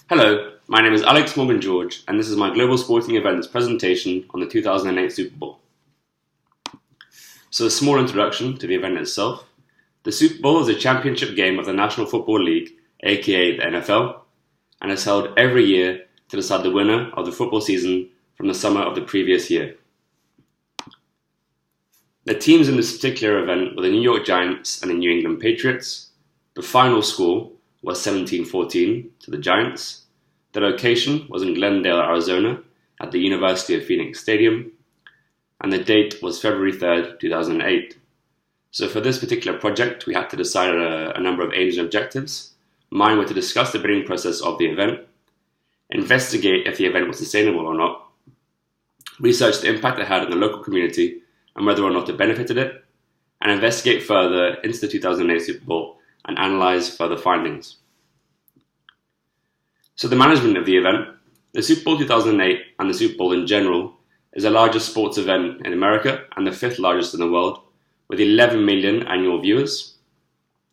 Hello, my name is Alex Morgan George, and this is my Global Sporting Events presentation on the 2008 Super Bowl. So, a small introduction to the event itself. The Super Bowl is a championship game of the National Football League, aka the NFL, and is held every year to decide the winner of the football season from the summer of the previous year. The teams in this particular event were the New York Giants and the New England Patriots. The final score was 17-14 to the Giants. The location was in Glendale, Arizona, at the University of Phoenix Stadium, and the date was February 3rd, 2008. So for this particular project, we had to decide a number of aims and objectives. Mine were to discuss the bidding process of the event, investigate if the event was sustainable or not, research the impact it had on the local community and whether or not it benefited it, and investigate further into the 2008 Super Bowl and analyze further findings. So the management of the event, the Super Bowl 2008 and the Super Bowl in general is the largest sports event in America and the fifth largest in the world, with 11 million annual viewers.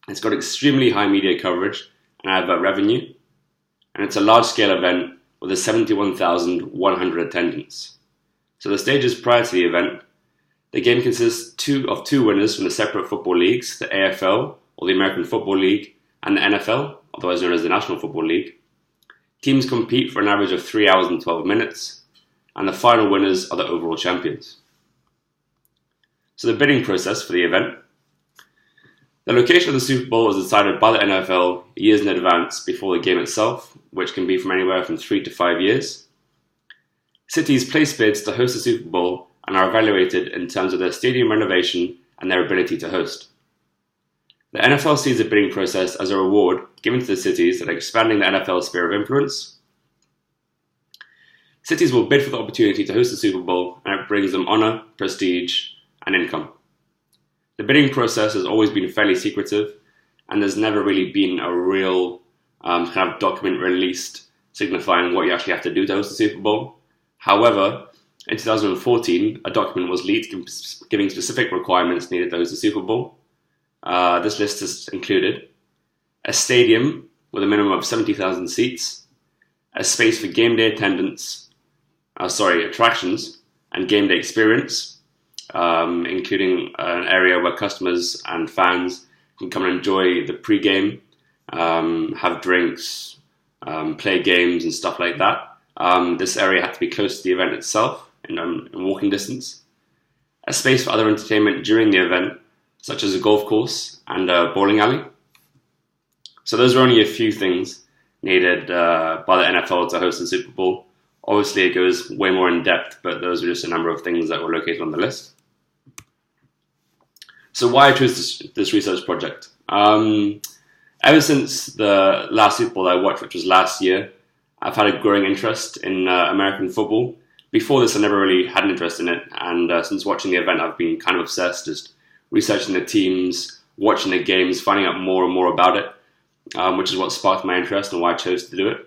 It's got extremely high media coverage and advert revenue, and it's a large-scale event with a 71,100 attendance. So the stages prior to the event, the game consists of two winners from the separate football leagues, the AFL, or the American Football League, and the NFL, otherwise known as the National Football League. Teams compete for an average of 3 hours and 12 minutes, and the final winners are the overall champions. So the bidding process for the event. The location of the Super Bowl was decided by the NFL years in advance before the game itself, which can be from anywhere from 3 to 5 years. Cities place bids to host the Super Bowl and are evaluated in terms of their stadium renovation and their ability to host. The NFL sees the bidding process as a reward given to the cities that are expanding the NFL's sphere of influence. Cities will bid for the opportunity to host the Super Bowl, and it brings them honor, prestige, and income. The bidding process has always been fairly secretive, and there's never really been a real kind of document released signifying what you actually have to do to host the Super Bowl. However, in 2014, a document was leaked giving specific requirements needed to host the Super Bowl. This list has included a stadium with a minimum of 70,000 seats, a space for game day attractions and game day experience, including an area where customers and fans can come and enjoy the pre-game, have drinks, play games and stuff like that. This area had to be close to the event itself, in walking distance. A space for other entertainment during the event, such as a golf course and a bowling alley. So those are only a few things needed by the NFL to host the Super Bowl. Obviously, it goes way more in depth, but those are just a number of things that were located on the list. So why I chose this research project? Ever since the last Super Bowl I watched, which was last year, I've had a growing interest in American football. Before this, I never really had an interest in it, and since watching the event, I've been kind of obsessed, just researching the teams, watching the games, finding out more and more about it, which is what sparked my interest and why I chose to do it.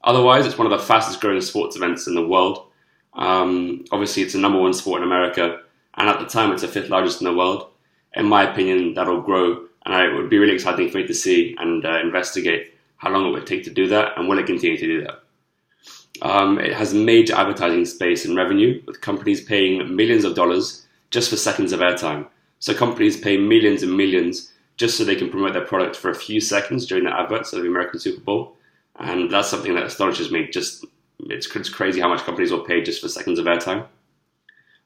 Otherwise, it's one of the fastest growing sports events in the world. Obviously, it's the number one sport in America, and at the time, it's the fifth largest in the world. In my opinion, that'll grow, and it would be really exciting for me to see and investigate how long it would take to do that, and will it continue to do that. It has major advertising space and revenue, with companies paying millions of dollars just for seconds of airtime. So companies pay millions and millions just so they can promote their product for a few seconds during the adverts of the American Super Bowl. And that's something that astonishes me. It's crazy how much companies will pay just for seconds of airtime.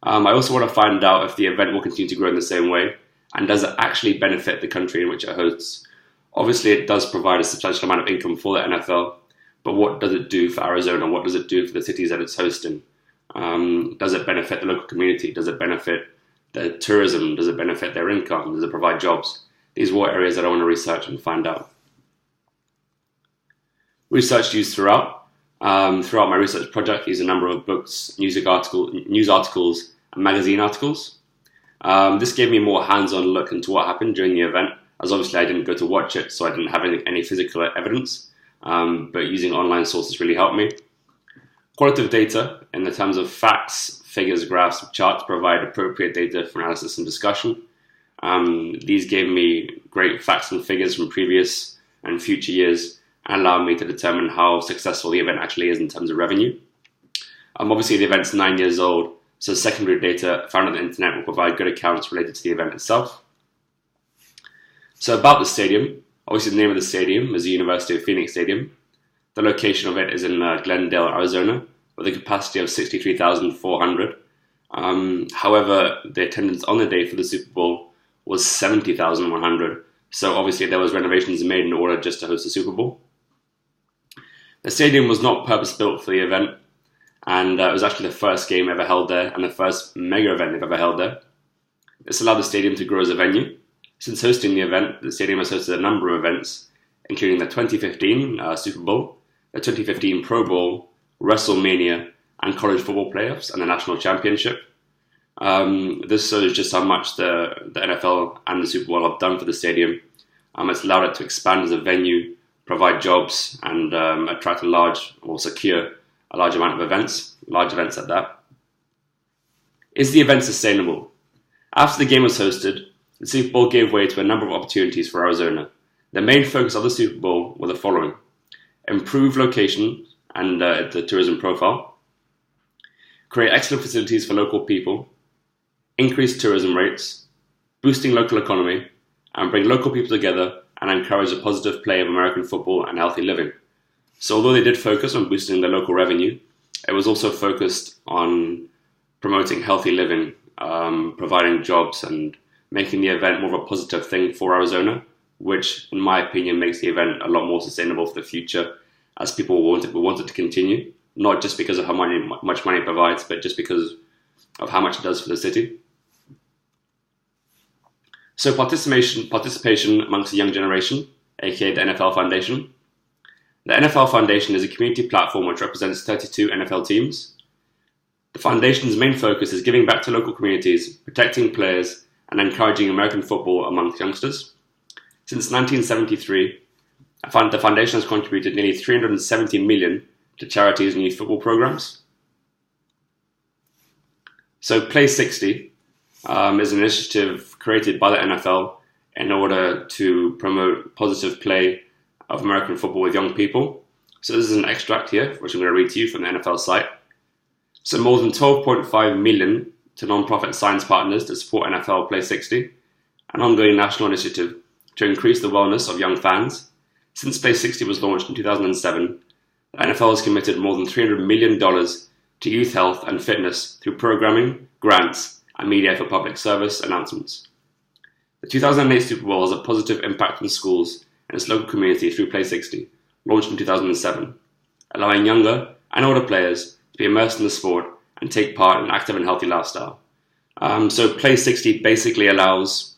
I also want to find out if the event will continue to grow in the same way, and does it actually benefit the country in which it hosts. Obviously, it does provide a substantial amount of income for the NFL, but what does it do for Arizona? What does it do for the cities that it's hosting? Does it benefit the local community? Does it benefit the tourism? Does it benefit their income? Does it provide jobs? These were areas that I want to research and find out. Research used throughout my research project is a number of books, news articles, and magazine articles. This gave me a more hands-on look into what happened during the event, as obviously I didn't go to watch it, so I didn't have any physical evidence, but using online sources really helped me. Qualitative data, in the terms of facts, figures, graphs, charts, provide appropriate data for analysis and discussion. These gave me great facts and figures from previous and future years, and allow me to determine how successful the event actually is in terms of revenue. Obviously, the event's 9 years old, so secondary data found on the internet will provide good accounts related to the event itself. So about the stadium, obviously the name of the stadium is the University of Phoenix Stadium. The location of it is in Glendale, Arizona, with a capacity of 63,400. However, the attendance on the day for the Super Bowl was 70,100. So obviously there was renovations made in order just to host the Super Bowl. The stadium was not purpose-built for the event, and it was actually the first game ever held there and the first mega event they've ever held there. This allowed the stadium to grow as a venue. Since hosting the event, the stadium has hosted a number of events, including the 2015 Super Bowl, the 2015 Pro Bowl, WrestleMania, and college football playoffs and the national championship. This shows just how much the NFL and the Super Bowl have done for the stadium. It's allowed it to expand as a venue, provide jobs, and attract secure a large amount of events, large events at that. Is the event sustainable? After the game was hosted, the Super Bowl gave way to a number of opportunities for Arizona. The main focus of the Super Bowl were the following: improve location and the tourism profile, create excellent facilities for local people, increase tourism rates, boosting local economy, and bring local people together and encourage a positive play of American football and healthy living. So although they did focus on boosting the local revenue, it was also focused on promoting healthy living, providing jobs, and making the event more of a positive thing for Arizona, which, in my opinion, makes the event a lot more sustainable for the future, as people want it to continue, not just because of how much money it provides, but just because of how much it does for the city. So participation amongst the young generation, aka the NFL Foundation. The NFL Foundation is a community platform which represents 32 NFL teams. The foundation's main focus is giving back to local communities, protecting players, and encouraging American football amongst youngsters. Since 1973, the foundation has contributed nearly $370 million to charities and youth football programs. So Play 60 is an initiative created by the NFL in order to promote positive play of American football with young people. So this is an extract here, which I'm going to read to you from the NFL site. So more than 12.5 million to non-profit science partners to support NFL Play 60, an ongoing national initiative to increase the wellness of young fans. Since Play 60 was launched in 2007, the NFL has committed more than $300 million to youth health and fitness through programming, grants, and media for public service announcements. The 2008 Super Bowl has a positive impact on schools and its local community through Play 60, launched in 2007, allowing younger and older players to be immersed in the sport and take part in an active and healthy lifestyle. So Play 60 basically allows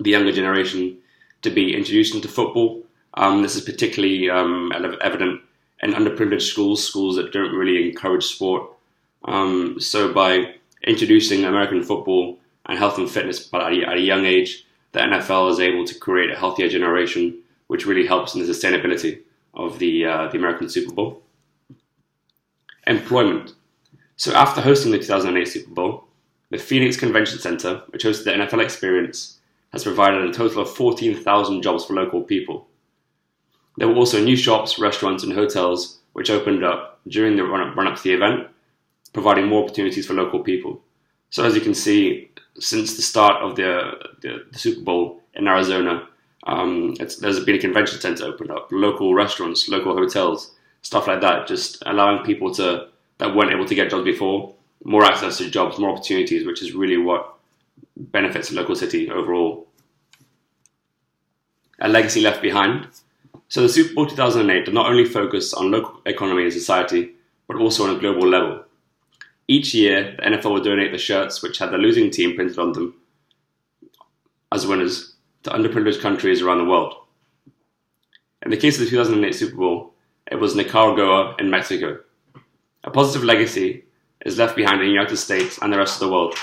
the younger generation to be introduced into football. This is particularly evident in underprivileged schools that don't really encourage sport. So by introducing American football and health and fitness at a young age, the NFL is able to create a healthier generation, which really helps in the sustainability of the American Super Bowl. Employment. So after hosting the 2008 Super Bowl, the Phoenix Convention Center, which hosted the NFL Experience, has provided a total of 14,000 jobs for local people. There were also new shops, restaurants, and hotels which opened up during the run-up to the event, providing more opportunities for local people. So as you can see, since the start of the Super Bowl in Arizona, there's been a convention center opened up, local restaurants, local hotels, stuff like that, just allowing people that weren't able to get jobs before, more access to jobs, more opportunities, which is really what benefits the local city overall. A legacy left behind. So the Super Bowl 2008 did not only focus on local economy and society, but also on a global level. Each year, the NFL would donate the shirts which had the losing team printed on them as winners to underprivileged countries around the world. In the case of the 2008 Super Bowl, it was Nicaragua in Mexico. A positive legacy is left behind in the United States and the rest of the world.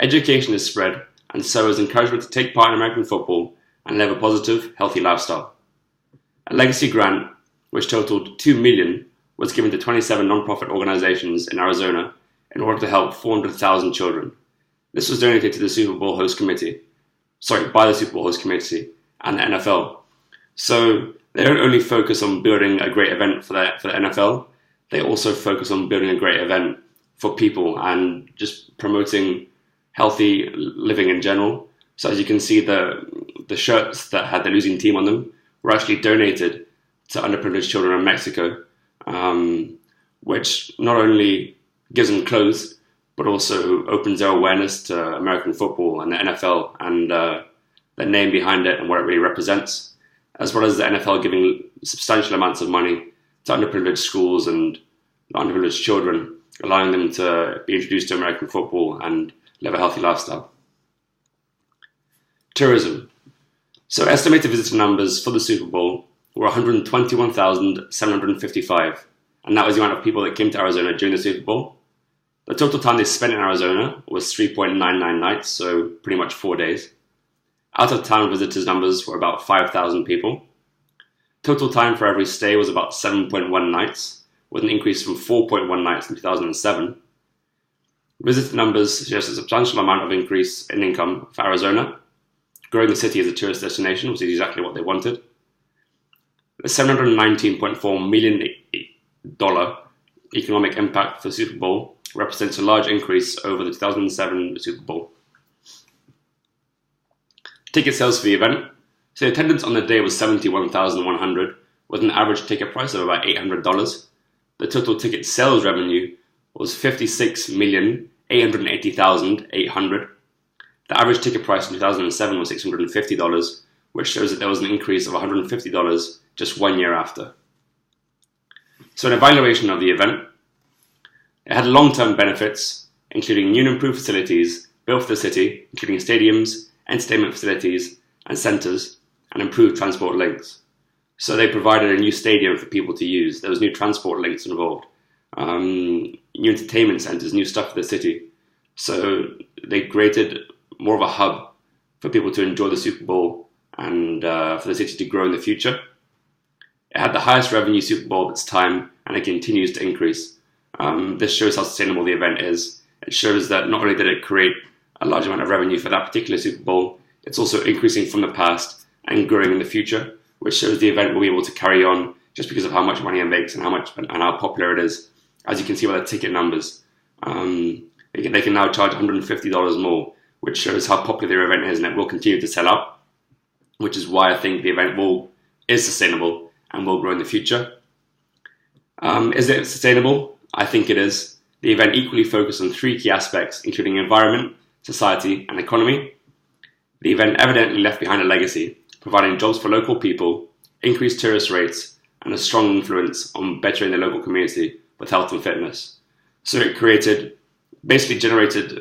Education is spread, and so is encouragement to take part in American football and live a positive, healthy lifestyle. A legacy grant, which totaled $2 million, was given to 27 non-profit organizations in Arizona in order to help 400,000 children. This was donated to the Super Bowl host committee, by the Super Bowl host committee and the NFL. So They don't only focus on building a great event for the NFL, they also focus on building a great event for people and just promoting healthy living in general. So as you can see, the shirts that had the losing team on them were actually donated to underprivileged children in Mexico, which not only gives them clothes, but also opens their awareness to American football and the NFL and the name behind it and what it really represents, as well as the NFL giving substantial amounts of money to underprivileged schools and underprivileged children, allowing them to be introduced to American football and live a healthy lifestyle. Tourism. So estimated visitor numbers for the Super Bowl were 121,755, and that was the amount of people that came to Arizona during the Super Bowl. The total time they spent in Arizona was 3.99 nights, so pretty much 4 days. Out-of-town visitors numbers were about 5,000 people. Total time for every stay was about 7.1 nights, with an increase from 4.1 nights in 2007. Visitor numbers suggest a substantial amount of increase in income for Arizona, growing the city as a tourist destination, which is exactly what they wanted. The $719.4 million economic impact for the Super Bowl represents a large increase over the 2007 Super Bowl. Ticket sales for the event. So the attendance on the day was 71,100, with an average ticket price of about $800. The total ticket sales revenue was $56,880,800. The average ticket price in 2007 was $650, which shows that there was an increase of $150 just 1 year after. So an evaluation of the event. It had long-term benefits, including new and improved facilities built for the city, including stadiums, entertainment facilities, and centres, and improved transport links. So they provided a new stadium for people to use. There was new transport links involved, new entertainment centres, new stuff for the city. So they created more of a hub for people to enjoy the Super Bowl and for the city to grow in the future. It had the highest revenue Super Bowl of its time, and it continues to increase. This shows how sustainable the event is. It shows that not only did it create a large amount of revenue for that particular Super Bowl, it's also increasing from the past and growing in the future, which shows the event will be able to carry on just because of how much money it makes and how popular it is. As you can see by the ticket numbers, they can now charge $150 more, which shows how popular their event is, and it will continue to sell out, which is why I think the event is sustainable and will grow in the future. Is it sustainable? I think it is. The event equally focused on three key aspects, including environment, society, and economy. The event evidently left behind a legacy, providing jobs for local people, increased tourist rates, and a strong influence on bettering the local community with health and fitness. So it basically generated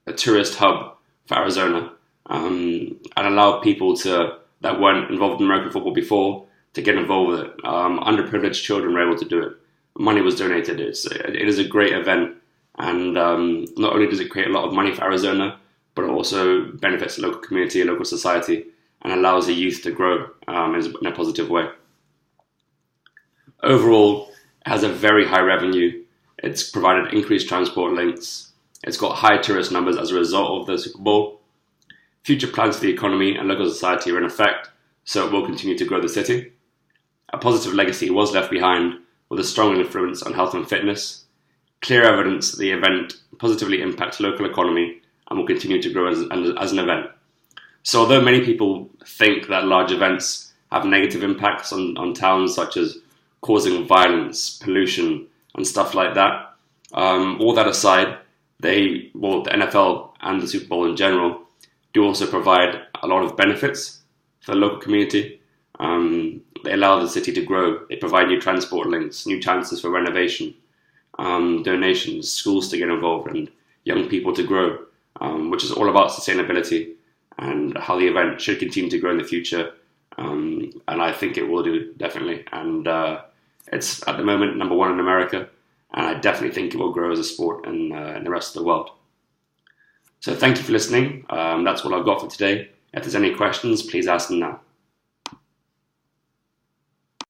a tourist hub for Arizona, and allowed people that weren't involved in American football before to get involved with it. Underprivileged children were able to do it. Money was donated. It is a great event, and not only does it create a lot of money for Arizona, but it also benefits the local community and local society and allows the youth to grow in a positive way. Overall, it has a very high revenue. It's provided increased transport links. It's got high tourist numbers as a result of the Super Bowl. Future plans for the economy and local society are in effect, so it will continue to grow the city. A positive legacy was left behind with a strong influence on health and fitness. Clear evidence that the event positively impacts local economy and will continue to grow as an event. So although many people think that large events have negative impacts on towns, such as causing violence, pollution, and stuff like that, all that aside, the NFL and the Super Bowl in general do also provide a lot of benefits for the local community. They allow the city to grow. They provide new transport links, new chances for renovation, donations, schools to get involved, and young people to grow, which is all about sustainability and how the event should continue to grow in the future. And I think it will do, definitely. And it's at the moment number one in America, and I definitely think it will grow as a sport in the rest of the world. So thank you for listening. That's what I've got for today. If there's any questions, please ask them now.